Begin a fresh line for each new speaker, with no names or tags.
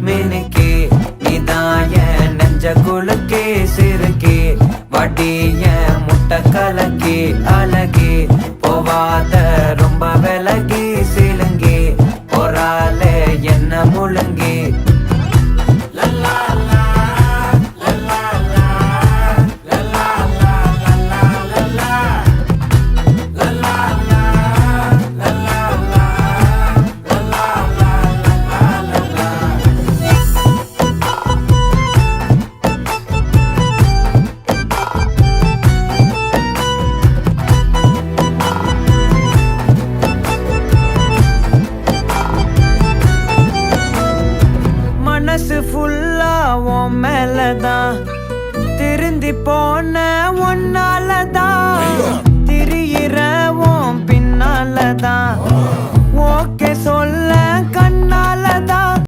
மினுக்கே நீதாய நெஞ்ச குலுக்கே சிறுக்கே வடிய முட்டை கலக்கே அழகே போவாத ரொம்ப விலகி சிலுங்கி பொறாலே என்ன முழுங்கி மனசு ஃபுல்லா உன் மேலதான் திருந்தி போன ஒன்னாலதான் திரியிற உன் பின்னாலதான் ஓகே சொல்ல